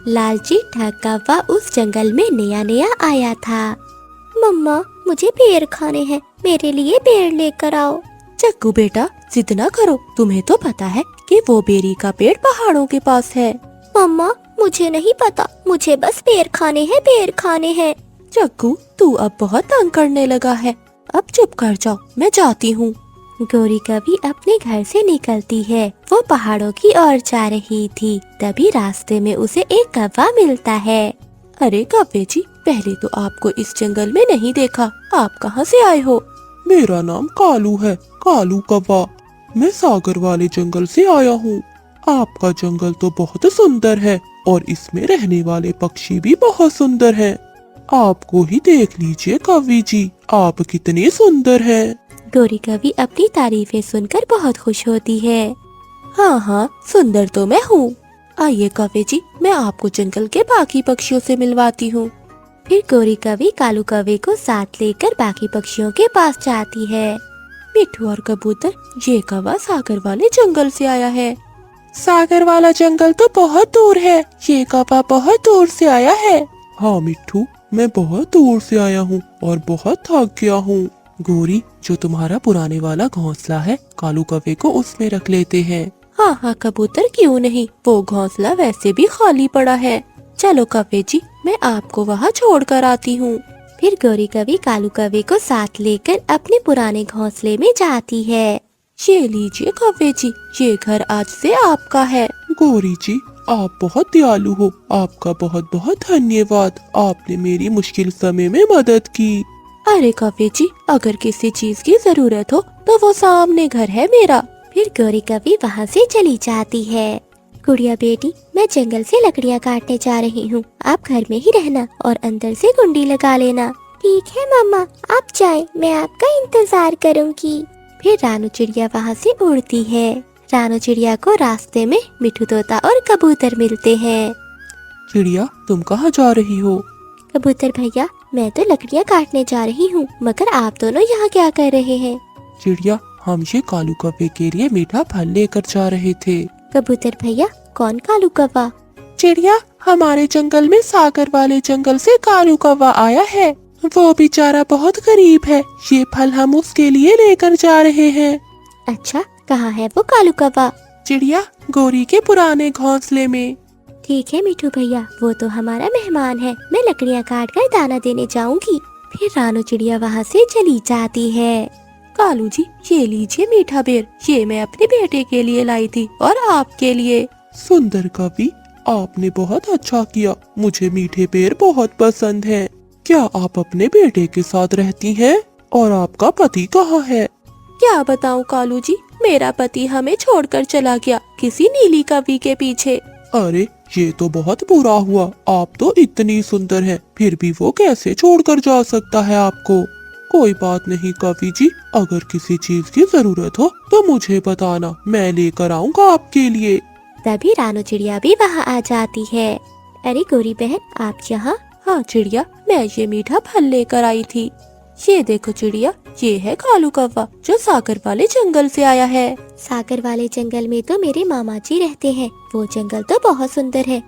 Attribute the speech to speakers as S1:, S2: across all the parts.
S1: लालची ठग कौवा उस जंगल में नया नया आया था। मम्मा, मुझे पेड़ खाने हैं, मेरे लिए पेड़ लेकर आओ।
S2: चक्कू बेटा, जिद ना करो, तुम्हें तो पता है कि वो बेरी का पेड़ पहाड़ों के पास है।
S1: मम्मा, मुझे नहीं पता, मुझे बस पेड़ खाने हैं, पेड़ खाने हैं।
S2: चक्कू, तू अब बहुत तंग करने लगा है, अब चुप कर जाओ, मैं जाती हूँ।
S1: गौरी कभी अपने घर से निकलती है। वो पहाड़ों की ओर जा रही थी। तभी रास्ते में उसे एक कौवा मिलता है।
S2: अरे कौवे जी, पहले तो आपको इस जंगल में नहीं देखा, आप कहाँ से आए हो?
S3: मेरा नाम कालू है, कालू कौवा। मैं सागर वाले जंगल से आया हूँ। आपका जंगल तो बहुत सुंदर है और इसमें रहने वाले पक्षी भी बहुत सुंदर हैं। आपको ही देख लीजिए कौवी जी, आप कितने सुंदर हैं।
S1: गौरी कभी अपनी तारीफें सुनकर बहुत खुश होती है।
S2: हाँ हाँ, सुंदर तो मैं हूँ। आइए कौवे जी, मैं आपको जंगल के बाकी पक्षियों से मिलवाती हूँ।
S1: फिर गौरी कभी कालू कौवे को साथ लेकर बाकी पक्षियों के पास जाती है।
S2: मिट्ठू और कबूतर, ये कौवा सागर वाले जंगल से आया है।
S3: सागर वाला जंगल तो बहुत दूर है, ये कौवा बहुत दूर से आया है। हाँ मिट्ठू, मैं बहुत दूर से आया हूँ और बहुत थक गया हूँ। गोरी, जो तुम्हारा पुराने वाला घोंसला है, कालू कौवे को उसमें रख लेते हैं।
S2: हाँ हाँ कबूतर, क्यों नहीं, वो घोंसला वैसे भी खाली पड़ा है। चलो कौवे जी, मैं आपको वहाँ छोड़ कर आती हूँ।
S1: फिर गौरी कभी कालू कौवे को साथ लेकर अपने पुराने घोंसले में जाती है।
S2: ये लीजिए कौवे जी, ये घर आज से आपका है।
S3: गोरी जी, आप बहुत दयालु हो, आपका बहुत बहुत धन्यवाद। आपने मेरी मुश्किल समय में मदद की।
S2: अरे कौवे जी, अगर किसी चीज की जरूरत हो तो वो सामने घर है मेरा।
S1: फिर गौरी कभी वहाँ से चली जाती है। गुड़िया बेटी, मैं जंगल से लकड़ियाँ काटने जा रही हूँ, आप घर में ही रहना और अंदर से कुंडी लगा लेना। ठीक है मम्मा, आप जाएं, मैं आपका इंतजार करूँगी। फिर रानू चिड़िया वहाँ से उड़ती है। रानू चिड़िया को रास्ते में मिठू तोता और कबूतर मिलते हैं।
S3: चिड़िया, तुम कहाँ जा रही हो?
S1: कबूतर भैया, मैं तो लकड़ियाँ काटने जा रही हूँ, मगर आप दोनों यहाँ क्या कर रहे हैं?
S3: चिड़िया, हम ये कालू कौवे के लिए मीठा फल लेकर जा रहे थे।
S1: कबूतर भैया, कौन कालू कौवा?
S3: चिड़िया, हमारे जंगल में सागर वाले जंगल से कालू कौवा आया है। वो बेचारा बहुत गरीब है, ये फल हम उसके लिए लेकर जा रहे हैं।
S1: अच्छा, कहाँ है वो कालू कौवा?
S3: चिड़िया, गोरी के पुराने घोंसले में।
S1: ठीक है मिठू भैया, वो तो हमारा मेहमान है, मैं लकड़ियाँ काट कर दाना देने जाऊंगी। फिर रानू चिड़िया वहाँ से चली जाती है।
S2: कालू जी, ये लीजिए मीठा बेर, ये मैं अपने बेटे के लिए लाई थी और आपके लिए।
S3: सुंदर कवि, आपने बहुत अच्छा किया, मुझे मीठे पेड़ बहुत पसंद हैं। क्या आप अपने बेटे के साथ रहती हैं? और आपका पति कहाँ है?
S2: क्या बताऊं कालू जी, मेरा पति हमें छोड़कर चला गया किसी नीली कवि के पीछे।
S3: अरे, ये तो बहुत बुरा हुआ। आप तो इतनी सुंदर हैं, फिर भी वो कैसे छोड़कर जा सकता है आपको? कोई बात नहीं कवि जी, अगर किसी चीज की जरूरत हो तो मुझे बताना, मैं लेकर आऊँगा आपके लिए।
S1: तभी रानू चिड़िया भी वहाँ आ जाती है। अरे गोरी बहन, आप यहाँ?
S2: हाँ चिड़िया, मैं ये मीठा फल लेकर आई थी। ये देखो चिड़िया, ये है कालू कौवा जो सागर वाले जंगल से आया है।
S1: सागर वाले जंगल में तो मेरे मामा जी रहते हैं, वो जंगल तो बहुत सुंदर है।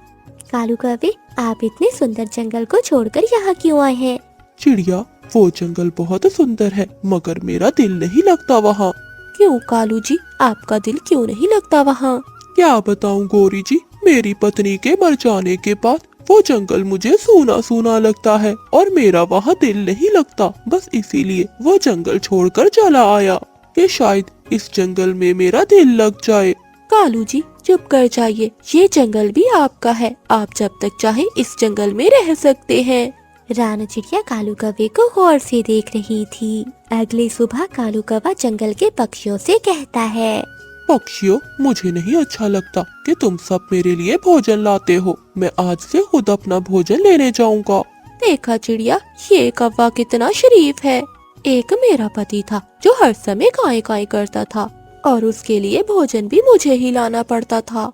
S1: कालू कौवे, आप इतने सुंदर जंगल को छोड़कर यहाँ क्यों आए हैं?
S3: चिड़िया, वो जंगल बहुत सुंदर है, मगर मेरा दिल नहीं लगता वहाँ।
S2: क्यों कालू जी, आपका दिल क्यों नहीं लगता वहाँ?
S3: क्या बताऊँ गोरी जी, मेरी पत्नी के मर जाने के बाद वो जंगल मुझे सूना सूना लगता है और मेरा वहाँ दिल नहीं लगता। बस इसीलिए वो जंगल छोड़कर चला आया कि शायद इस जंगल में मेरा दिल लग जाए।
S2: कालू जी, चुप कर जाइए, ये जंगल भी आपका है, आप जब तक चाहे इस जंगल में रह सकते हैं।
S1: रानू चिड़िया कालू कौवे को गौर से देख रही थी। अगली सुबह कालू कौवा जंगल के पक्षियों से कहता है,
S3: पक्षियों, मुझे नहीं अच्छा लगता कि तुम सब मेरे लिए भोजन लाते हो। मैं आज से खुद अपना भोजन लेने जाऊंगा।
S2: देखा चिड़िया, ये कौवा कितना शरीफ है। एक मेरा पति था जो हर समय काए काए करता था और उसके लिए भोजन भी मुझे ही लाना पड़ता था।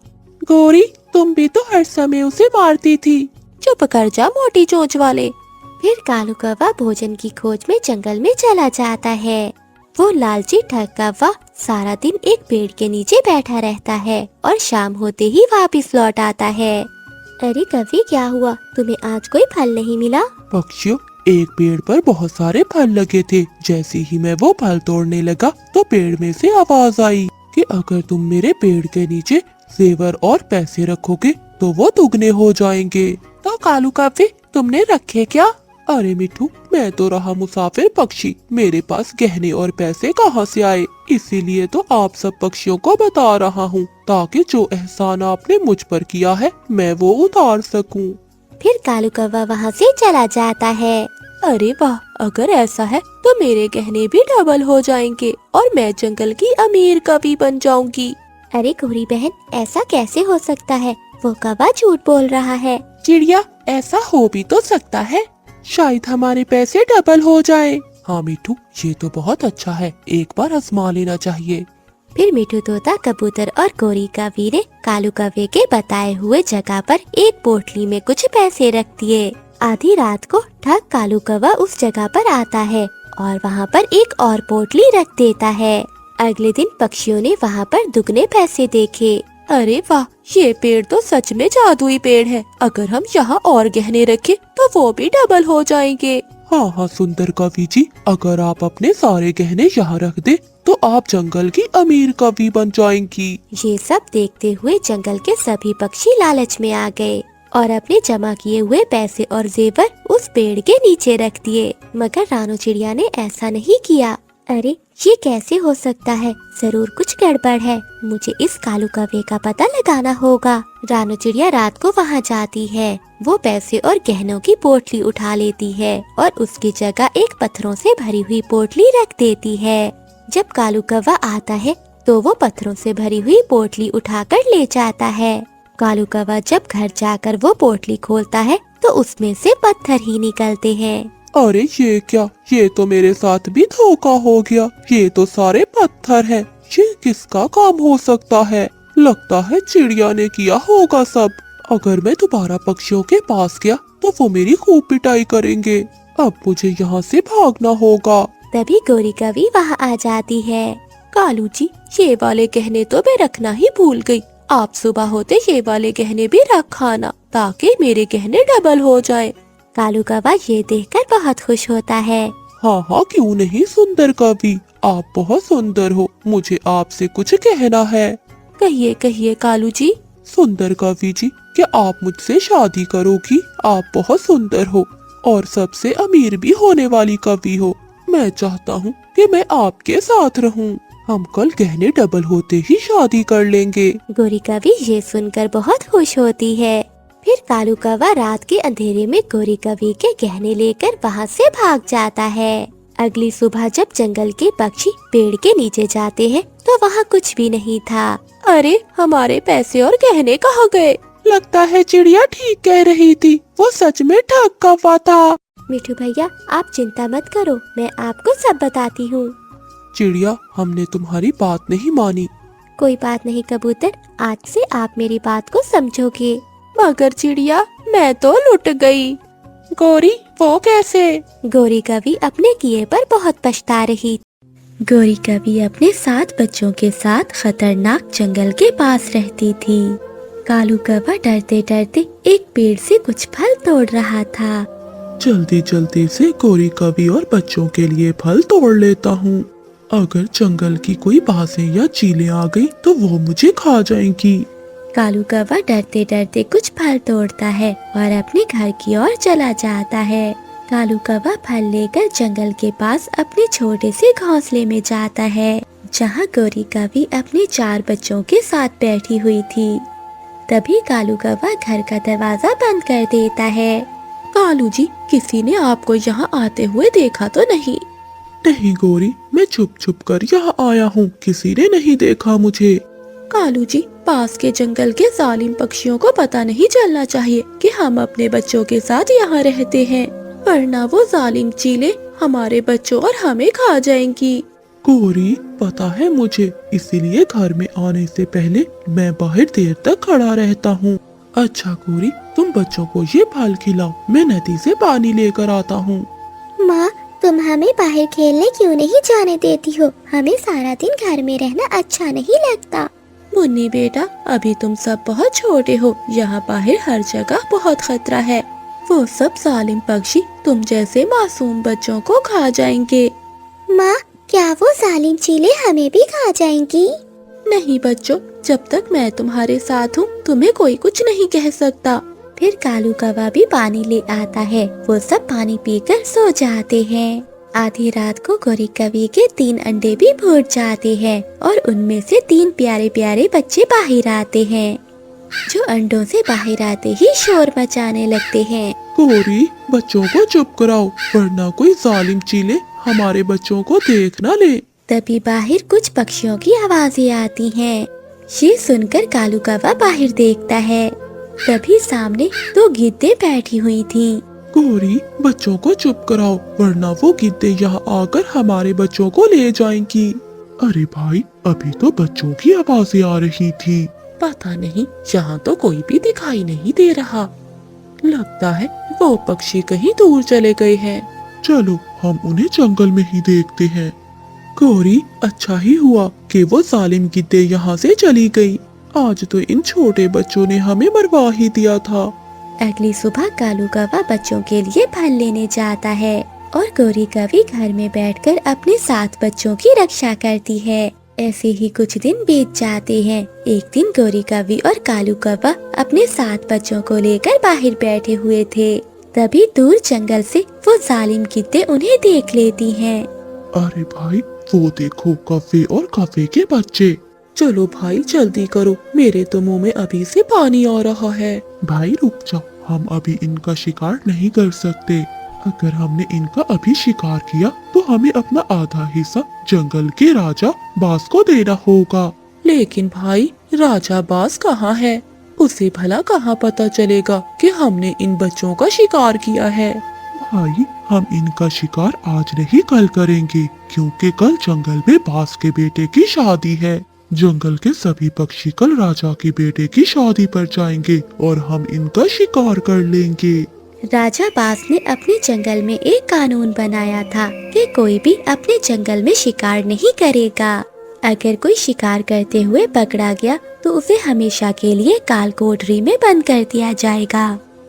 S3: गौरी, तुम भी तो हर समय उसे मारती थी।
S2: चुप कर जा मोटी चोंच वाले।
S1: फिर कालू कौवा भोजन की खोज में जंगल में चला जाता है। वो लालची ठग कौवा सारा दिन एक पेड़ के नीचे बैठा रहता है और शाम होते ही वापस लौट आता है। अरे कवि, क्या हुआ? तुम्हें आज कोई फल नहीं मिला?
S3: पक्षियों, एक पेड़ पर बहुत सारे फल लगे थे। जैसे ही मैं वो फल तोड़ने लगा तो पेड़ में से आवाज आई कि अगर तुम मेरे पेड़ के नीचे जेवर और पैसे रखोगे तो वो दुगने हो जाएंगे। तो कालू कव्वे, तुमने रखे क्या? अरे मिठू, मैं तो रहा मुसाफिर पक्षी, मेरे पास गहने और पैसे कहाँ से आए? इसीलिए तो आप सब पक्षियों को बता रहा हूँ, ताकि जो एहसान आपने मुझ पर किया है मैं वो उतार सकूं।
S1: फिर कालू कौवा वहाँ से चला जाता है।
S2: अरे वाह, अगर ऐसा है तो मेरे गहने भी डबल हो जाएंगे और मैं जंगल की अमीर कवि बन जाऊंगी।
S1: अरे गोरी बहन, ऐसा कैसे हो सकता है? वो कौवा झूठ बोल रहा है।
S3: चिड़िया, ऐसा हो भी तो सकता है, शायद हमारे पैसे डबल हो जाए। हाँ मिठू, ये तो बहुत अच्छा है, एक बार आजमा लेना चाहिए।
S1: फिर मिठू तोता, कबूतर और गोरी कवि ने कालू कौवे के बताए हुए जगह पर एक पोटली में कुछ पैसे रख दिए। आधी रात को ठग कालू कौवा उस जगह पर आता है और वहाँ पर एक और पोटली रख देता है। अगले दिन पक्षियों ने वहाँ पर दुगने पैसे देखे।
S2: अरे वाह, ये पेड़ तो सच में जादुई पेड़ है। अगर हम यहाँ और गहने रखें तो वो भी डबल हो जाएंगे।
S3: हाँ हाँ सुंदर कवि जी, अगर आप अपने सारे गहने यहाँ रख दे तो आप जंगल की अमीर कवि बन जाएंगी।
S1: ये सब देखते हुए जंगल के सभी पक्षी लालच में आ गए और अपने जमा किए हुए पैसे और जेवर उस पेड़ के नीचे रख दिए। मगर रानू चिड़िया ने ऐसा नहीं किया। अरे ये कैसे हो सकता है? जरूर कुछ गड़बड़ है। मुझे इस कालू कौवे का पता लगाना होगा। रानू चिड़िया रात को वहाँ जाती है। वो पैसे और गहनों की पोटली उठा लेती है और उसकी जगह एक पत्थरों से भरी हुई पोटली रख देती है। जब कालू कौवा आता है तो वो पत्थरों से भरी हुई पोटली उठाकर ले जाता है। कालू कौवा जब घर जाकर वो पोटली खोलता है तो उसमें से पत्थर ही निकलते हैं।
S3: अरे ये क्या? ये तो मेरे साथ भी धोखा हो गया। ये तो सारे पत्थर हैं। ये किसका काम हो सकता है? लगता है चिड़िया ने किया होगा सब। अगर मैं दोबारा पक्षियों के पास गया तो वो मेरी खूब पिटाई करेंगे। अब मुझे यहाँ से भागना होगा।
S1: तभी गोरी कवि वहाँ आ जाती है।
S2: कालू जी, ये वाले गहने तो मैं रखना ही भूल गई। आप सुबह होते ये वाले गहने भी रख आना ताकि मेरे गहने डबल हो जाए।
S1: कालू कौवा ये देखकर बहुत खुश होता है।
S3: हाँ हाँ, क्यों नहीं सुंदर कवि, आप बहुत सुंदर हो। मुझे आपसे कुछ कहना है।
S2: कहिए कहिए कालू जी।
S3: सुंदर कवि जी, क्या आप मुझसे शादी करोगी? आप बहुत सुंदर हो और सबसे अमीर भी होने वाली कवि हो। मैं चाहता हूँ कि मैं आपके साथ रहूँ। हम कल गहने डबल होते ही शादी कर लेंगे।
S1: गोरी कवि ये सुनकर बहुत खुश होती है। फिर कालू कौवा रात के अंधेरे में गोरी कवि के गहने लेकर वहाँ से भाग जाता है। अगली सुबह जब जंगल के पक्षी पेड़ के नीचे जाते हैं तो वहाँ कुछ भी नहीं था।
S2: अरे, हमारे पैसे और गहने कहाँ गए?
S3: लगता है चिड़िया ठीक कह रही थी, वो सच में ठग कौवा था।
S1: मिठू भैया, आप चिंता मत करो, मैं आपको सब बताती हूँ।
S3: चिड़िया, हमने तुम्हारी बात नहीं मानी।
S1: कोई बात नहीं कबूतर, आज से आप मेरी बात को समझोगे।
S2: मगर चिड़िया, मैं तो लुट गई।
S3: गौरी, वो कैसे?
S1: गोरी कवि अपने किए पर बहुत पछता रही। गोरी कवि अपने 7 बच्चों के साथ खतरनाक जंगल के पास रहती थी। कालू कौवा डरते डरते एक पेड़ से कुछ फल तोड़ रहा था।
S3: जल्दी जल्दी से गोरी कवि और बच्चों के लिए फल तोड़ लेता हूँ। अगर जंगल की कोई बाजें या चीलें आ गई तो वो मुझे खा जाएंगी।
S1: कालू कौवा डरते डरते कुछ फल तोड़ता है और अपने घर की ओर चला जाता है। कालू कौवा फल लेकर जंगल के पास अपने छोटे से घोंसले में जाता है, जहाँ गोरी कवि अपने 4 बच्चों के साथ बैठी हुई थी। तभी कालू कौवा घर का दरवाजा बंद कर देता है।
S2: कालू जी, किसी ने आपको यहाँ आते हुए देखा तो नहीं?
S3: नहीं गौरी, मैं छुप छुप कर यहाँ आया हूँ, किसी ने नहीं देखा मुझे।
S2: कालू जी, पास के जंगल के जालिम पक्षियों को पता नहीं चलना चाहिए कि हम अपने बच्चों के साथ यहाँ रहते हैं, वरना वो जालिम चीलें हमारे बच्चों और हमें खा जाएंगी।
S3: गौरी, पता है मुझे, इसीलिए घर में आने से पहले मैं बाहर देर तक खड़ा रहता हूँ। अच्छा गौरी, तुम बच्चों को ये फल खिलाओ, मैं नदी से पानी लेकर आता हूँ।
S1: माँ, तुम हमें बाहर खेलने क्यों नहीं जाने देती हो? हमें सारा दिन घर में रहना अच्छा नहीं लगता।
S2: मुन्नी बेटा, अभी तुम सब बहुत छोटे हो, यहाँ बाहर हर जगह बहुत खतरा है। वो सब जालिम पक्षी तुम जैसे मासूम बच्चों को खा जाएंगे।
S1: माँ, क्या वो जालिम चीले हमें भी खा जाएंगी?
S2: नहीं बच्चों, जब तक मैं तुम्हारे साथ हूँ तुम्हें कोई कुछ नहीं कह सकता।
S1: फिर कालू कौवा भी पानी ले आता है। वो सब पानी पीकर सो जाते हैं। आधी रात को गोरी कवि के 3 अंडे भी फूट जाते हैं और उनमें से 3 प्यारे प्यारे बच्चे बाहर आते हैं, जो अंडों से बाहर आते ही शोर मचाने लगते हैं।
S3: गौरी, बच्चों को चुप कराओ, वरना कोई जालिम चीले हमारे बच्चों को देख न ले।
S1: तभी बाहर कुछ पक्षियों की आवाजें आती हैं। ये सुनकर कालू कौवा बाहर देखता है। तभी सामने 2 गिद्दे बैठी हुई थीं।
S3: गौरी, बच्चों को चुप कराओ, वरना वो गिद्दे यहाँ आकर हमारे बच्चों को ले जाएंगी। अरे भाई, अभी तो बच्चों की आवाजें आ रही थी।
S2: पता नहीं, यहाँ तो कोई भी दिखाई नहीं दे रहा। लगता है वो पक्षी कहीं दूर चले गए हैं।
S3: चलो हम उन्हें जंगल में ही देखते हैं। गौरी, अच्छा ही हुआ कि वो जालिम गिद्दे यहाँ से चली गई। आज तो इन छोटे बच्चों ने हमें मरवा ही दिया था।
S1: अगली सुबह कालू कौवा बच्चों के लिए फल लेने जाता है और गोरी कवि घर में बैठकर अपने 7 बच्चों की रक्षा करती है। ऐसे ही कुछ दिन बीत जाते हैं। एक दिन गोरी कवि और कालू कौवा अपने 7 बच्चों को लेकर बाहर बैठे हुए थे। तभी दूर जंगल से वो जालिम गिद्दे उन्हें देख लेती हैं।
S3: अरे भाई, वो देखो कौवे और कौवे के बच्चे।
S2: चलो भाई जल्दी करो, मेरे तो मुंह में अभी से पानी आ रहा है।
S3: भाई रुक जाओ, हम अभी इनका शिकार नहीं कर सकते। अगर हमने इनका अभी शिकार किया तो हमें अपना आधा हिस्सा जंगल के राजा बाज को देना होगा।
S2: लेकिन भाई, राजा बाज कहाँ है? उसे भला कहाँ पता चलेगा कि हमने इन बच्चों का शिकार किया है?
S3: भाई, हम इनका शिकार आज नहीं कल करेंगे, क्योंकि कल जंगल में बाज के बेटे की शादी है। जंगल के सभी पक्षी कल राजा के बेटे की शादी पर जाएंगे और हम इनका शिकार कर लेंगे।
S1: राजा बाज ने अपने जंगल में एक कानून बनाया था कि कोई भी अपने जंगल में शिकार नहीं करेगा। अगर कोई शिकार करते हुए पकड़ा गया तो उसे हमेशा के लिए काल कोठरी में बंद कर दिया जाएगा।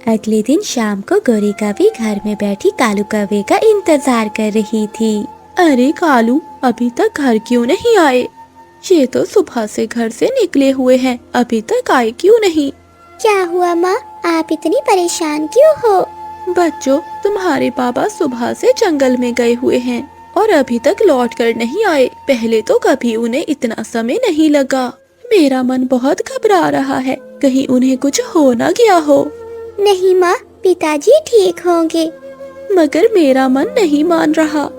S1: अगले दिन शाम को गोरी कवि घर में बैठी कालू कौवे का इंतजार कर रही थी।
S2: अरे कालू, अभी तक घर क्यों नहीं आए? ये तो सुबह से घर से निकले हुए हैं, अभी तक आए क्यों नहीं?
S1: क्या हुआ माँ, आप इतनी परेशान क्यों हो?
S2: बच्चों, तुम्हारे पापा सुबह से जंगल में गए हुए हैं और अभी तक लौट कर नहीं आए। पहले तो कभी उन्हें इतना समय नहीं लगा। मेरा मन बहुत घबरा रहा है, कहीं उन्हें कुछ हो न गया हो।
S1: नहीं माँ, पिताजी ठीक होंगे।
S2: मगर मेरा मन नहीं मान रहा।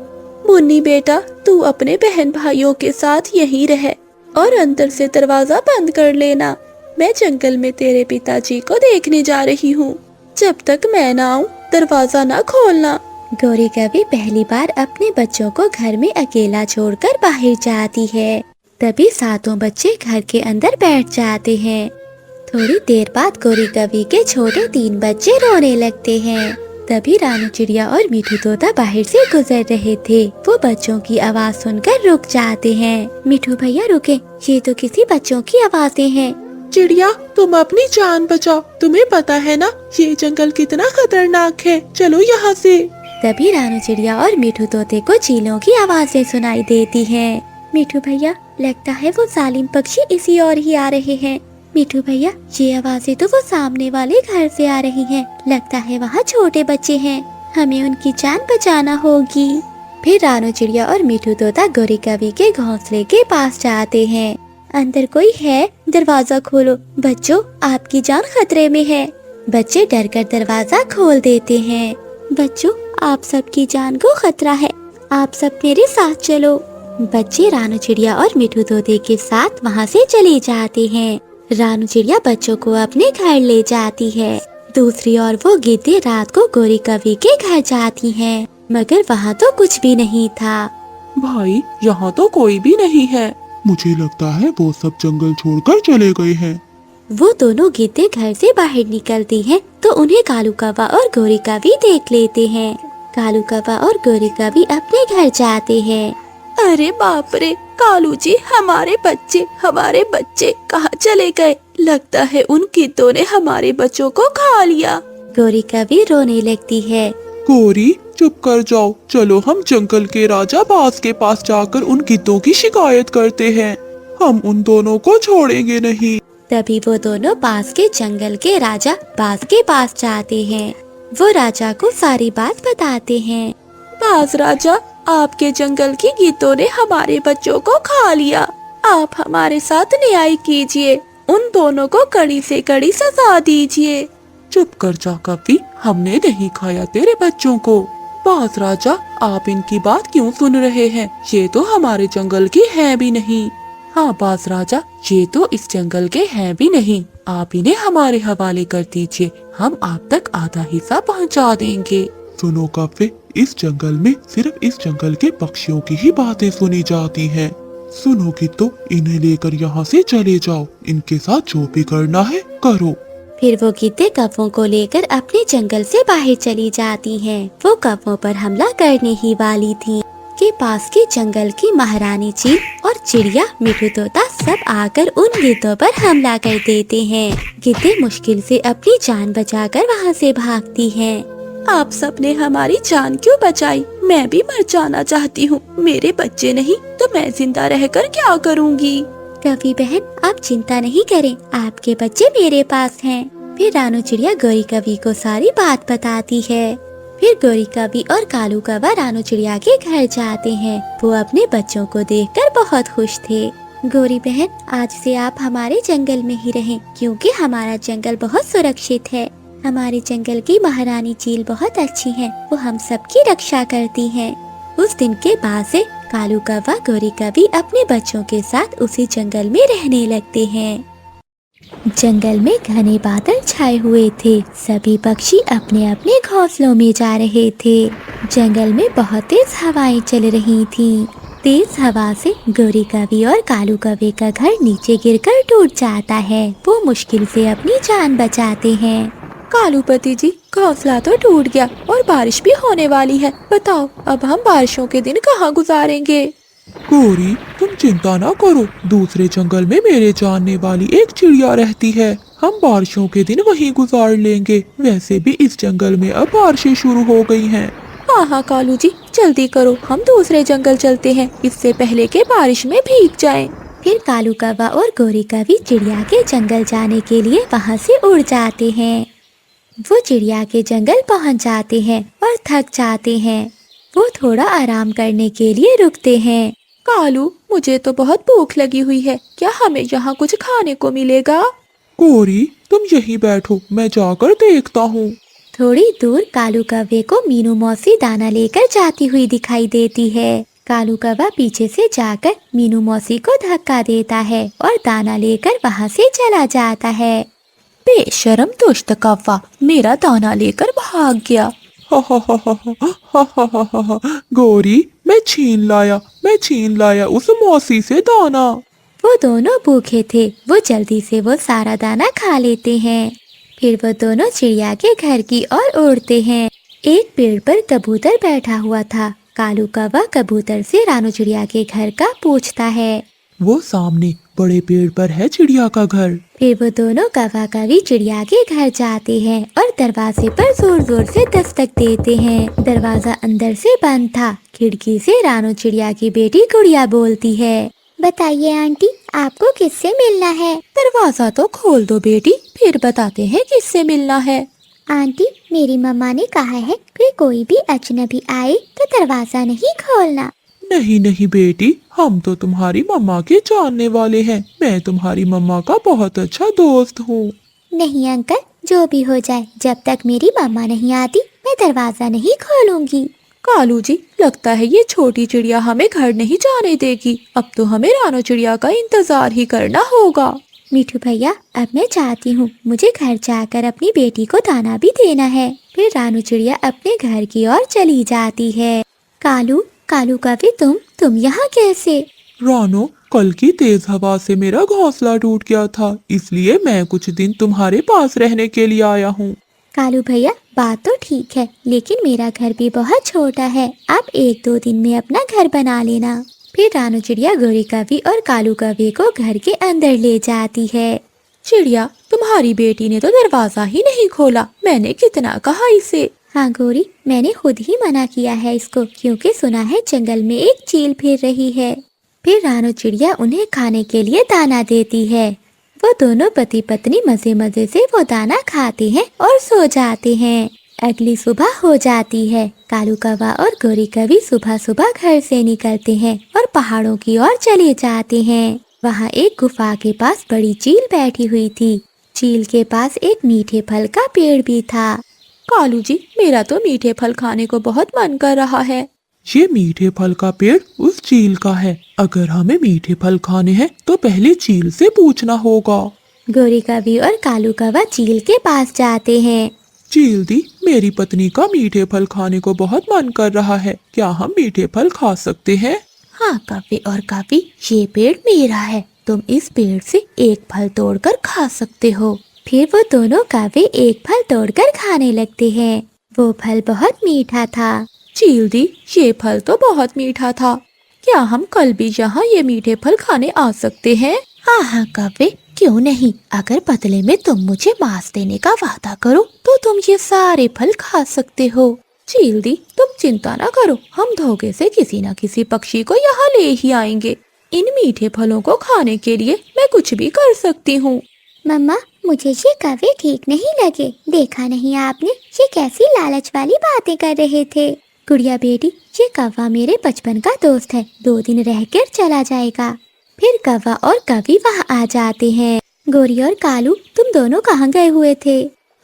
S2: मुन्नी बेटा, तू अपने बहन भाइयों के साथ यहीं रह और अंदर से दरवाजा बंद कर लेना। मैं जंगल में तेरे पिताजी को देखने जा रही हूँ। जब तक मैं ना आऊँ दरवाजा ना खोलना।
S1: गोरी कवि पहली बार अपने बच्चों को घर में अकेला छोड़कर बाहर जाती है। तभी 7 बच्चे घर के अंदर बैठ जाते हैं। थोड़ी देर बाद गोरी कवि के छोटे 3 बच्चे रोने लगते हैं। तभी रानू चिड़िया और मीठू तोता बाहर से गुजर रहे थे। वो बच्चों की आवाज सुनकर रुक जाते हैं। मीठू भैया रुके, ये तो किसी बच्चों की आवाजें हैं।
S2: चिड़िया, तुम अपनी जान बचाओ। तुम्हें पता है ना ये जंगल कितना खतरनाक है। चलो यहाँ से।
S1: तभी रानू चिड़िया और मीठू तोते को चीलों की आवाजें सुनाई देती हैं। मीठू भैया, लगता है वो जालिम पक्षी इसी ओर ही आ रहे हैं। मीठू भैया, ये आवाजें तो वो सामने वाले घर से आ रही हैं। लगता है वहाँ छोटे बच्चे हैं, हमें उनकी जान बचाना होगी। फिर रानू चिड़िया और मीठू तोता गोरी कवि के घोंसले के पास जाते हैं। अंदर कोई है? दरवाजा खोलो। बच्चों, आपकी जान खतरे में है। बच्चे डरकर दरवाजा खोल देते हैं। बच्चों, आप सबकी जान को खतरा है, आप सब मेरे साथ चलो। बच्चे रानू चिड़िया और मीठू तोते के साथ वहाँ से चले जाते हैं। रानू चिड़िया बच्चों को अपने घर ले जाती है। दूसरी ओर वो गिद्दे रात को गोरी कवि के घर जाती हैं, मगर वहाँ तो कुछ भी नहीं था।
S2: भाई, यहाँ तो कोई भी नहीं है।
S3: मुझे लगता है वो सब जंगल छोड़कर चले गए हैं।
S1: वो दोनों गिद्दे घर से बाहर निकलती हैं तो उन्हें कालू कौवा और गोरी कवि देख लेते हैं। कालू कौवा और गोरी कवि अपने घर जाते हैं।
S2: अरे बाप रे, कालू जी, हमारे बच्चे कहाँ चले गए? लगता है उन कीटों ने हमारे बच्चों को खा लिया।
S1: गौरी कभी रोने लगती है।
S3: गौरी चुप कर जाओ, चलो हम जंगल के राजा बाज के पास जाकर उन गिद्धों की शिकायत करते हैं। हम उन दोनों को छोड़ेंगे नहीं।
S1: तभी वो दोनों पास के जंगल के राजा बाज के पास जाते हैं। वो राजा को सारी बात बताते हैं।
S2: बाज राजा, आपके जंगल की गिद्धों ने हमारे बच्चों को खा लिया। आप हमारे साथ न्याय कीजिए, उन दोनों को कड़ी से कड़ी सजा दीजिए।
S3: चुप कर जा कवि, हमने नहीं खाया तेरे बच्चों को। बाज राजा, आप इनकी बात क्यों सुन रहे हैं? ये तो हमारे जंगल की है भी नहीं। हाँ बाज राजा, ये तो इस जंगल के हैं भी नहीं। आप इन्हें हमारे हवाले कर दीजिए, हम आप तक आधा हिस्सा पहुंचा देंगे। सुनो कव्वे, इस जंगल में सिर्फ इस जंगल के पक्षियों की ही बातें सुनी जाती हैं। सुनोगी तो इन्हें लेकर यहाँ से चले जाओ, इनके साथ जो भी करना है करो।
S1: फिर वो गिद्धे कौवों को लेकर अपने जंगल से बाहर चली जाती हैं। वो कौवों पर हमला करने ही वाली थीं कि पास के जंगल की महारानी चील और चिड़िया मिठू तोता सब आकर उन गिद्धों पर हमला कर देते हैं। गिद्धे मुश्किल से अपनी जान बचाकर वहाँ से भागती हैं।
S2: आप सबने हमारी जान क्यों बचाई? मैं भी मर जाना चाहती हूँ। मेरे बच्चे नहीं तो मैं जिंदा रहकर क्या करूँगी?
S1: कवि बहन, आप चिंता नहीं करें, आपके बच्चे मेरे पास हैं। फिर रानू चिड़िया गौरी कवि को सारी बात बताती है। फिर गौरी कवि और कालू कौवा रानू चिड़िया के घर जाते हैं। वो अपने बच्चों को देखकर बहुत खुश थे। गौरी बहन, आज से आप हमारे जंगल में ही रहें, क्योंकि हमारा जंगल बहुत सुरक्षित है। हमारे जंगल की महारानी चील बहुत अच्छी है, वो हम सबकी रक्षा करती है। उस दिन के बाद से कालू कौवा गौरी कवि अपने बच्चों के साथ उसी जंगल में रहने लगते हैं। जंगल में घने बादल छाए हुए थे। सभी पक्षी अपने अपने घोंसलों में जा रहे थे। जंगल में बहुत तेज हवाएं चल रही थीं। तेज हवा से गौरी कवि और कालू कौवे का घर नीचे गिरकर टूट जाता है। वो मुश्किल से अपनी जान बचाते हैं।
S2: कालूपति जी, घोंसला तो टूट गया और बारिश भी होने वाली है। बताओ, अब हम बारिशों के दिन कहाँ गुजारेंगे?
S3: गौरी, तुम चिंता ना करो, दूसरे जंगल में मेरे जानने वाली एक चिड़िया रहती है। हम बारिशों के दिन वहीं गुजार लेंगे। वैसे भी इस जंगल में अब बारिशें शुरू हो गई हैं।
S2: हाँ हाँ कालू जी, जल्दी करो, हम दूसरे जंगल चलते हैं, इससे पहले के बारिश में भीग जाएं।
S1: फिर कालू कौवा और गौरी कवि चिड़िया के जंगल जाने के लिए वहाँ से उड़ जाते हैं। वो चिड़िया के जंगल पहुँच जाते हैं और थक जाते हैं। वो थोड़ा आराम करने के लिए रुकते हैं।
S2: कालू, मुझे तो बहुत भूख लगी हुई है, क्या हमें यहाँ कुछ खाने को मिलेगा?
S3: गौरी, तुम यहीं बैठो, मैं जाकर देखता हूँ।
S1: थोड़ी दूर कालू कौवे को मीनू मौसी दाना लेकर जाती हुई दिखाई देती है। कालू कौवा पीछे से जाकर मीनू मौसी को धक्का देता है और दाना लेकर वहाँ से चला जाता है।
S2: बेशरम दुष्ट कौवा, मेरा दाना लेकर भाग गया।
S3: गौरी, मैं छीन लाया उस मौसी से दाना।
S1: वो दोनों भूखे थे। वो जल्दी से वो सारा दाना खा लेते हैं। फिर वो दोनों चिड़िया के घर की ओर उड़ते हैं। एक पेड़ पर कबूतर बैठा हुआ था। कालू कौवा कबूतर से रानू चिड़िया के घर का पूछता है।
S3: वो सामने बड़े पेड़ पर है चिड़िया का घर।
S1: फिर वो दोनों कौवा कवि चिड़िया के घर जाते हैं और दरवाजे पर जोर जोर से दस्तक देते हैं। दरवाजा अंदर से बंद था। खिड़की से रानू चिड़िया की बेटी गुड़िया बोलती है। बताइए आंटी, आपको किससे मिलना है?
S2: दरवाजा तो खोल दो बेटी, फिर बताते हैं किससे मिलना है।
S1: आंटी, मेरी मम्मा ने कहा है कि कोई भी अजनबी आए तो दरवाजा नहीं खोलना।
S3: नहीं नहीं बेटी, हम तो तुम्हारी मम्मा के जानने वाले हैं। मैं तुम्हारी मम्मा का बहुत अच्छा दोस्त हूँ।
S1: नहीं अंकल, जो भी हो जाए, जब तक मेरी मम्मा नहीं आती मैं दरवाजा नहीं खोलूंगी।
S2: कालू जी, लगता है ये छोटी चिड़िया हमें घर नहीं जाने देगी। अब तो हमें रानू चिड़िया का इंतजार ही करना होगा।
S1: मिठू भैया, अब मैं चाहती हूँ, मुझे घर जाकर अपनी बेटी को दाना भी देना है। फिर रानू चिड़िया अपने घर की ओर चली जाती है। कालू कवि, तुम यहाँ कैसे?
S3: रानो, कल की तेज हवा से मेरा घोंसला टूट गया था, इसलिए मैं कुछ दिन तुम्हारे पास रहने के लिए आया हूँ।
S1: कालू भैया, बात तो ठीक है, लेकिन मेरा घर भी बहुत छोटा है। आप 1-2 दिन में अपना घर बना लेना। फिर रानू चिड़िया गोरी कवि और कालू कवि को घर के अंदर ले जाती है।
S2: चिड़िया, तुम्हारी बेटी ने तो दरवाजा ही नहीं खोला, मैंने कितना कहा इसे।
S1: हाँ गोरी, मैंने खुद ही मना किया है इसको, क्योंकि सुना है जंगल में एक चील फिर रही है। फिर रानू चिड़िया उन्हें खाने के लिए दाना देती है। वो दोनों पति पत्नी मजे मजे से वो दाना खाते हैं और सो जाते हैं। अगली सुबह हो जाती है। कालू कौवा और गोरी कवि सुबह सुबह घर से निकलते हैं और पहाड़ों की ओर चले जाते हैं। वहाँ एक गुफा के पास बड़ी चील बैठी हुई थी। चील के पास एक मीठे फल का पेड़ भी था।
S2: कालू जी, मेरा तो मीठे फल खाने को बहुत मन कर रहा है।
S3: ये मीठे फल का पेड़ उस चील का है। अगर हमें मीठे फल खाने हैं तो पहले चील से पूछना होगा।
S1: गोरी कवि और कालू कौवा चील के पास जाते हैं।
S3: चील दी, मेरी पत्नी का मीठे फल खाने को बहुत मन कर रहा है, क्या हम मीठे फल खा सकते हैं?
S2: हाँ कवि और कवि, ये पेड़ मेरा है, तुम इस पेड़ से एक फल तोड़कर खा सकते हो।
S1: फिर वो दोनों कौवे एक फल तोड़कर खाने लगते हैं। वो फल बहुत मीठा था।
S2: चील दी, ये फल तो बहुत मीठा था, क्या हम कल भी यहाँ ये मीठे फल खाने आ सकते हैं?
S4: हाँ हाँ कव्वे, क्यों नहीं। अगर बदले में तुम मुझे मांस देने का वादा करो तो तुम ये सारे फल खा सकते हो।
S2: चील दी, तुम चिंता न करो, हम धोखे से किसी न किसी पक्षी को यहाँ ले ही आएंगे। इन मीठे फलों को खाने के लिए मैं कुछ भी कर सकती हूँ।
S1: मम्मा, मुझे ये कौवे ठीक नहीं लगे। देखा नहीं आपने, ये कैसी लालच वाली बातें कर रहे थे। गुड़िया बेटी, ये कौवा मेरे बचपन का दोस्त है, 2 दिन रहकर चला जाएगा। फिर कौवा और कवि वहाँ आ जाते हैं। गोरी और कालू, तुम दोनों कहाँ गए हुए थे?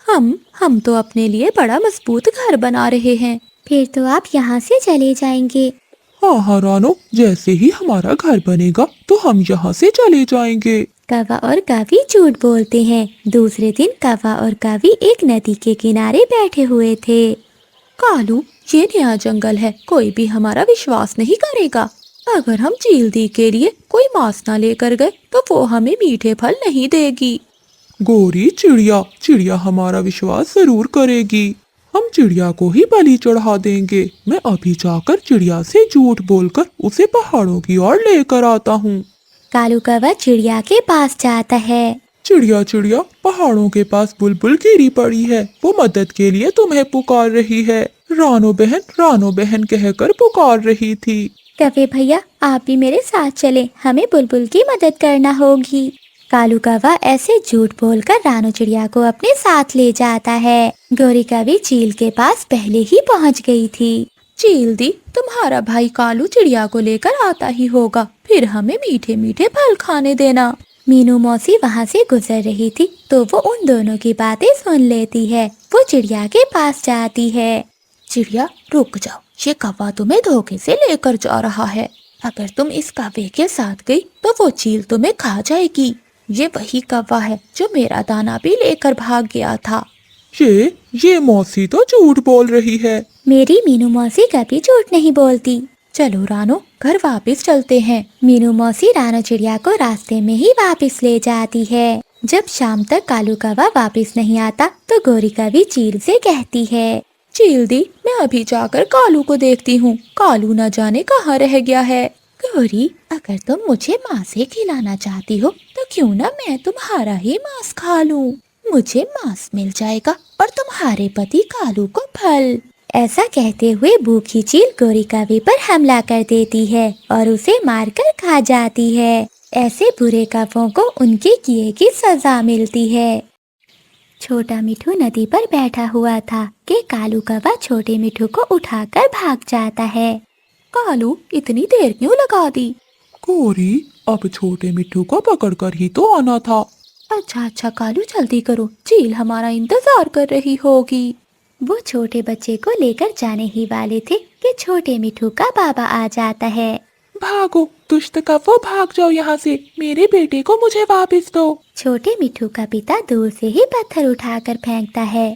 S2: हम तो अपने लिए बड़ा मजबूत घर बना रहे हैं।
S1: फिर तो आप यहाँ से चले जाएंगे।
S3: हाँ हाँ रानो, जैसे ही हमारा घर बनेगा तो हम यहाँ से चले जाएंगे।
S1: कौवा और कवि झूठ बोलते हैं। दूसरे दिन कौवा और कवि एक नदी के किनारे बैठे हुए थे।
S2: कालू, ये नया जंगल है, कोई भी हमारा विश्वास नहीं करेगा। अगर हम चील दी के लिए कोई मांस न लेकर गए तो वो हमें मीठे फल नहीं देगी।
S3: गोरी, चिड़िया चिड़िया हमारा विश्वास जरूर करेगी। हम चिड़िया को ही बलि चढ़ा देंगे। मैं अभी जाकर चिड़िया से झूठ बोलकर उसे पहाड़ों की ओर लेकर आता हूँ।
S1: कालू कौवा चिड़िया के पास जाता है।
S3: चिड़िया चिड़िया, पहाड़ों के पास बुलबुल गिरी पड़ी है, वो मदद के लिए तुम्हें पुकार रही है। रानो बहन कहकर पुकार रही थी।
S1: कौवे भैया, आप भी मेरे साथ चले, हमें बुलबुल की मदद करना होगी। कालू कौवा ऐसे झूठ बोलकर रानो चिड़िया को अपने साथ ले जाता है। गोरी कवि चील के पास पहले ही पहुंच गई थी।
S2: चील दी, तुम्हारा भाई कालू चिड़िया को लेकर आता ही होगा, फिर हमें मीठे मीठे फल खाने देना।
S1: मीनू मौसी वहाँ से गुजर रही थी तो वो उन दोनों की बातें सुन लेती है। वो चिड़िया के पास जाती है।
S4: चिड़िया, रुक जाओ, ये कौवा तुम्हें धोखे से लेकर जा रहा है। अगर तुम इस कौवे के साथ गई तो वो चील तुम्हें खा जाएगी। ये वही कौवा है जो मेरा दाना भी लेकर भाग गया था।
S3: ये मौसी तो झूठ बोल रही है।
S1: मेरी मीनू मौसी कभी झूठ नहीं बोलती।
S2: चलो रानो, घर वापस चलते हैं।
S1: मीनू मौसी रानो चिड़िया को रास्ते में ही वापस ले जाती है। जब शाम तक कालू कौवा वापस नहीं आता तो गोरी कवि चील से कहती है,
S2: चील दी, मैं अभी जाकर कालू को देखती हूँ, कालू न जाने कहाँ रह गया है।
S4: गौरी, अगर तुम मुझे मांस ही खिलाना चाहती हो तो क्यों ना मैं तुम्हारा ही मांस खा लूं। मुझे मांस मिल जाएगा और तुम्हारे पति कालू को फल।
S1: ऐसा कहते हुए भूखी चील गोरी कवि पर हमला कर देती है और उसे मारकर खा जाती है। ऐसे बुरे कौवों को उनके किए की सजा मिलती है। छोटा मिठू नदी पर बैठा हुआ था कि कालू कौवा छोटे मिठू को उठाकर भाग जाता है।
S2: कालू, इतनी देर क्यों लगा दी?
S3: गोरी, अब छोटे मिट्टू को पकड़कर ही तो आना था।
S2: अच्छा कालू, जल्दी करो, चील हमारा इंतजार कर रही होगी।
S1: वो छोटे बच्चे को लेकर जाने ही वाले थे कि छोटे मिठू का बाबा आ जाता है।
S3: भागो दुष्ट कौवों, भाग जाओ यहाँ से, मेरे बेटे को मुझे वापस दो।
S1: छोटे मिठू का पिता दूर से ही पत्थर उठाकर फेंकता है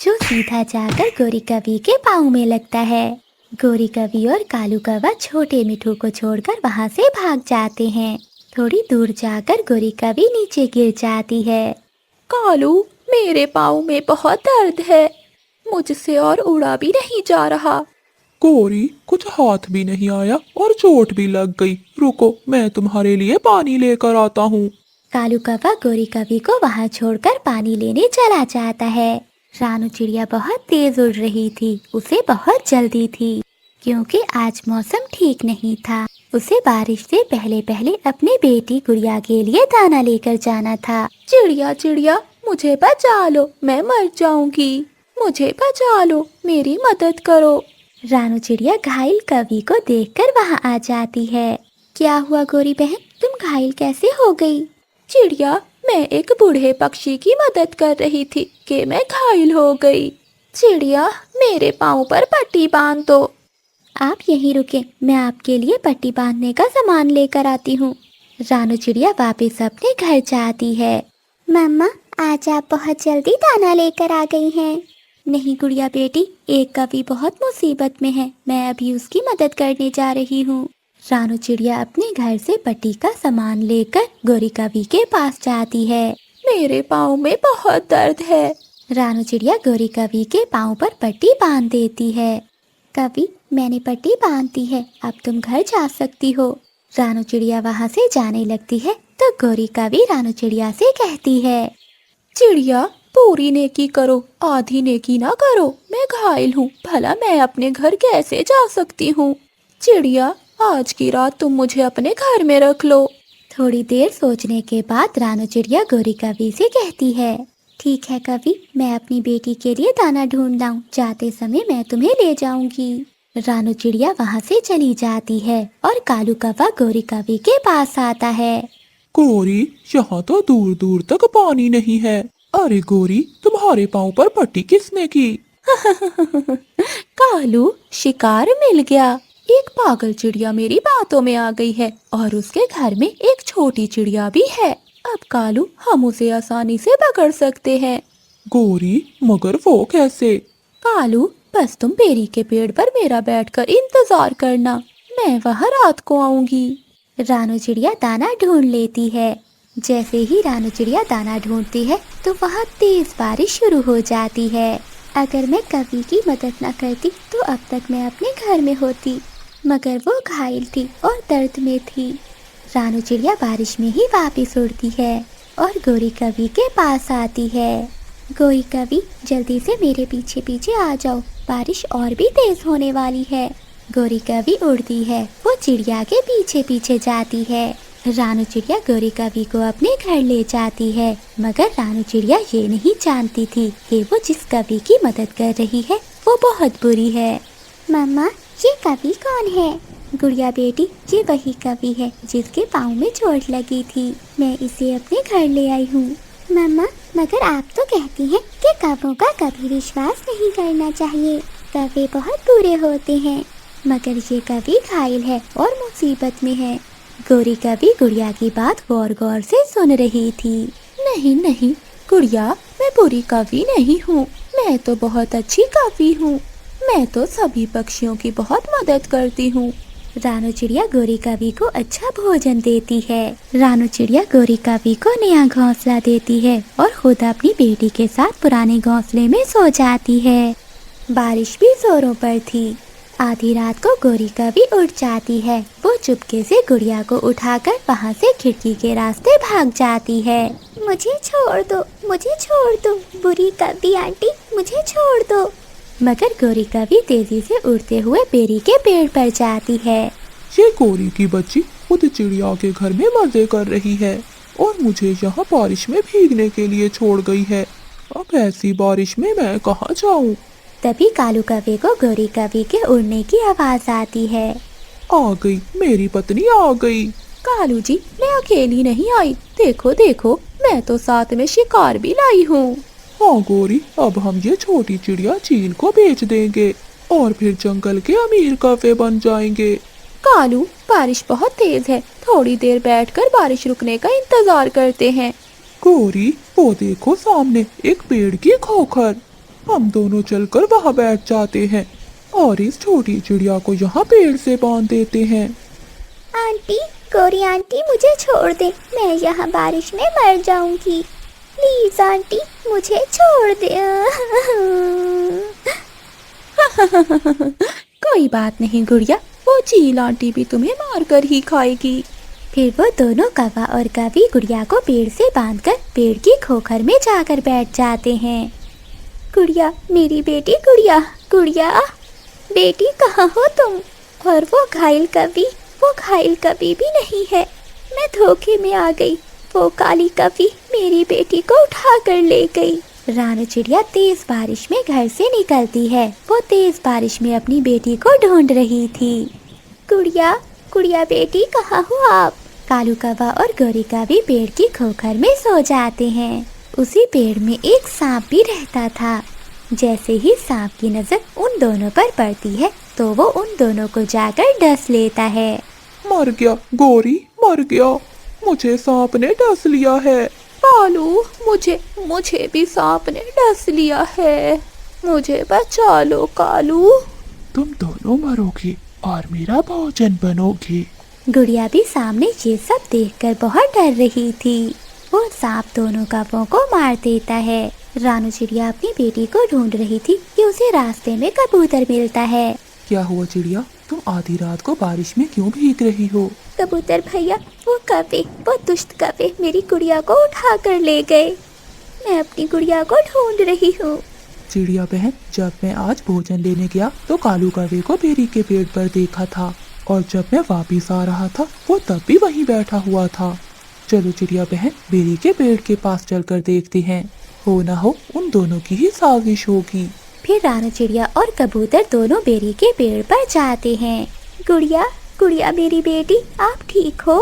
S1: जो सीधा जाकर गोरी कवि के पाँव में लगता है। गोरी कवि और कालू कौवा छोटे मिठू को छोड़कर वहाँ से भाग जाते हैं। थोड़ी दूर जाकर गोरी कवि नीचे गिर जाती है।
S2: कालू, मेरे पाँव में बहुत दर्द है, मुझसे और उड़ा भी नहीं जा रहा।
S3: गौरी, कुछ हाथ भी नहीं आया और चोट भी लग गई। रुको, मैं तुम्हारे लिए पानी लेकर आता हूँ।
S1: कालू कौवा गोरी कवि को वहाँ छोड़कर पानी लेने चला जाता है। रानू चिड़िया बहुत तेज उड़ रही थी, उसे बहुत जल्दी थी क्योंकि आज मौसम ठीक नहीं था। उसे बारिश से पहले पहले अपनी बेटी गुड़िया के लिए दाना लेकर जाना था।
S2: चिड़िया चिड़िया, मुझे बचा लो, मैं मर जाऊंगी। मुझे बचा लो, मेरी मदद करो।
S1: रानू चिड़िया घायल कवि को देखकर वहाँ आ जाती है। क्या हुआ गोरी बहन, तुम घायल कैसे हो गई?
S2: चिड़िया, मैं एक बूढ़े पक्षी की मदद कर रही थी कि मैं घायल हो गई। चिड़िया, मेरे पाँव पर पट्टी बांध दो।
S1: आप यहीं रुके, मैं आपके लिए पट्टी बांधने का सामान लेकर आती हूँ। रानू चिड़िया वापस अपने घर जाती है। मम्मा, आज आप बहुत जल्दी दाना लेकर आ गई हैं। नहीं गुड़िया बेटी, एक कवि बहुत मुसीबत में है, मैं अभी उसकी मदद करने जा रही हूँ। रानू चिड़िया अपने घर से पट्टी का सामान लेकर गोरी कवि के पास जाती है।
S2: मेरे पाँव में बहुत दर्द है।
S1: रानू चिड़िया गोरी कवि के पाँव पर पट्टी बांध देती है। कवि, मैंने पट्टी बांध दी है, अब तुम घर जा सकती हो। रानू चिड़िया वहाँ से जाने लगती है तो गोरी कवि रानू चिड़िया से कहती है,
S2: चिड़िया, पूरी नेकी करो, आधी नेकी ना करो। मैं घायल हूँ, भला मैं अपने घर कैसे जा सकती हूँ। चिड़िया, आज की रात तुम मुझे अपने घर में रख लो।
S1: थोड़ी देर सोचने के बाद रानू चिड़िया गोरी कवि से कहती है, ठीक है कवि, मैं अपनी बेटी के लिए दाना ढूंढ लाऊं, जाते समय मैं तुम्हें ले जाऊंगी। रानू चिड़िया वहाँ से चली जाती है और कालू कौवा गोरी कवि के पास आता है।
S3: गौरी, यहाँ तो दूर दूर तक पानी नहीं है। अरे गौरी, तुम्हारे पाँव पर पट्टी किसने की?
S2: कालू, शिकार मिल गया। एक पागल चिड़िया मेरी बातों में आ गई है और उसके घर में एक छोटी चिड़िया भी है। अब कालू, हम उसे आसानी से पकड़ सकते हैं।
S3: गौरी, मगर वो कैसे?
S2: कालू, बस तुम बेरी के पेड़ पर मेरा बैठकर इंतजार करना, मैं वहाँ रात को आऊंगी।
S1: रानू चिड़िया दाना ढूंढ लेती है। जैसे ही रानू चिड़िया दाना ढूंढती है तो वहाँ तेज बारिश शुरू हो जाती है। अगर मैं कवि की मदद न करती तो अब तक मैं अपने घर में होती, मगर वो घायल थी और दर्द में थी। रानू चिड़िया बारिश में ही वापस उड़ती है और गोरी कवि के पास आती है। गोरी कवि, जल्दी से मेरे पीछे पीछे आ जाओ, बारिश और भी तेज होने वाली है। गोरी कवि उड़ती है, वो चिड़िया के पीछे पीछे जाती है। रानू चिड़िया गोरी कवि को अपने घर ले जाती है, मगर रानू चिड़िया ये नहीं जानती थी कि वो जिस कवि की मदद कर रही है वो बहुत बुरी है। मम्मा, ये कवि कौन है? गुड़िया बेटी, ये वही कवि है जिसके पाँव में चोट लगी थी, मैं इसे अपने घर ले आई हूँ। मम्मा, मगर आप तो कहती हैं कि कवों का कभी विश्वास नहीं करना चाहिए, कवि बहुत बुरे होते हैं, मगर ये कवि घायल है और मुसीबत में है। गोरी कवि गुड़िया की बात गौर गौर से सुन रही थी।
S2: नहीं नहीं गुड़िया, मैं बुरी कवि नहीं हूँ, मैं तो बहुत अच्छी कवि हूँ। मैं तो सभी पक्षियों की बहुत मदद करती हूँ।
S1: रानू चिड़िया गोरी कवि को अच्छा भोजन देती है। रानू चिड़िया गोरी कवि को नया घोंसला देती है और खुद अपनी बेटी के साथ पुराने घोंसले में सो जाती है। बारिश भी जोरों पर थी। आधी रात को गोरी कवि उठ जाती है। वो चुपके से गुड़िया को उठाकर वहाँ से खिड़की के रास्ते भाग जाती है। मुझे छोड़ दो, मुझे छोड़ दो, बुरी कवि आंटी, मुझे छोड़ दो। मगर गोरी कवि तेजी से उड़ते हुए बेरी के पेड़ पर जाती है।
S3: ये गौरी की बच्ची खुद चिड़िया के घर में मजे कर रही है और मुझे यहाँ बारिश में भीगने के लिए छोड़ गई है। अब ऐसी बारिश में मैं कहाँ जाऊँ?
S1: तभी कालू कवि को गोरी कवि के उड़ने की आवाज आती है।
S3: आ गई, मेरी पत्नी आ गई।
S2: कालू जी, मैं अकेली नहीं आई, देखो देखो, मैं तो साथ में शिकार भी लाई हूँ।
S3: हाँ गौरी, अब हम ये छोटी चिड़िया चील को बेच देंगे और फिर जंगल के अमीर कौवे बन जाएंगे।
S2: कालू, बारिश बहुत तेज है, थोड़ी देर बैठकर बारिश रुकने का इंतजार करते हैं।
S3: गौरी, वो देखो सामने एक पेड़ की खोखर, हम दोनों चलकर वहाँ बैठ जाते हैं और इस छोटी चिड़िया को यहाँ पेड़ से बांध देते हैं।
S1: आंटी, गौरी आंटी, मुझे छोड़ दे, मैं यहाँ बारिश में मर जाऊंगी, प्लीज आंटी, मुझे छोड़ दे।
S2: कोई बात नहीं गुड़िया, वो चील आंटी भी तुम्हें मार कर ही खाएगी।
S1: फिर वो दोनों कौवा और कवि गुड़िया को पेड़ से बांधकर पेड़ की खोखर में जाकर बैठ जाते हैं। गुड़िया, मेरी बेटी गुड़िया, गुड़िया बेटी कहाँ हो तुम? और वो घायल कवि भी नहीं है। मैं धोखे में आ गई। वो काली कवि मेरी बेटी को उठा कर ले गई। रानू चिड़िया तेज बारिश में घर से निकलती है। वो तेज बारिश में अपनी बेटी को ढूंढ रही थी। गुड़िया, गुड़िया बेटी कहाँ हो आप? कालू कौवा और गोरी कवि पेड़ की खोखर में सो जाते हैं। उसी पेड़ में एक सांप भी रहता था। जैसे ही सांप की नजर उन दोनों पर पड़ती है तो वो उन दोनों को जाकर डस लेता है।
S3: मर गया गोरी, मर गया। मुझे सांप ने डस लिया है।
S2: कालू, मुझे भी सांप ने डस लिया है। मुझे बचा लो कालू।
S3: तुम दोनों मरोगे और मेरा भोजन बनोगे।
S1: गुड़िया भी सामने ये सब देखकर बहुत डर रही थी। वो सांप दोनों कौवों को मार देता है। रानू चिड़िया अपनी बेटी को ढूंढ रही थी कि उसे रास्ते में कबूतर मिलता है।
S3: क्या हुआ चिड़िया, तुम आधी रात को बारिश में क्यों भीग रही हो?
S1: कबूतर भैया, वो दुष्ट कौवे मेरी गुड़िया को उठा कर ले गए। मैं अपनी गुड़िया को ढूंढ रही हूँ।
S3: चिड़िया बहन, जब मैं आज भोजन लेने गया तो कालू कौवे को बेरी के पेड़ पर देखा था, और जब मैं वापिस आ रहा था वो तब भी वहीं बैठा हुआ था। चलो चिड़िया बहन, बेरी के पेड़ के पास चलकर देखते हैं, हो ना हो उन दोनों की ही साजिश होगी।
S1: फिर रानू चिड़िया और कबूतर दोनों बेरी के पेड़ पर जाते हैं। गुड़िया, गुड़िया मेरी बेटी, आप ठीक हो?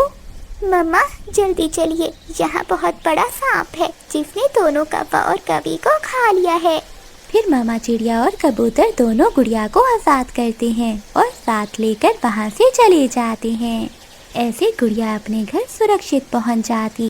S1: मम्मा जल्दी चलिए, यहाँ बहुत बड़ा सांप है जिसने दोनों कौवा और कवि को खा लिया है। फिर मामा चिड़िया और कबूतर दोनों गुड़िया को आजाद करते हैं और साथ लेकर वहाँ से चले जाते हैं। ऐसे गुड़िया अपने घर सुरक्षित पहुँच जाती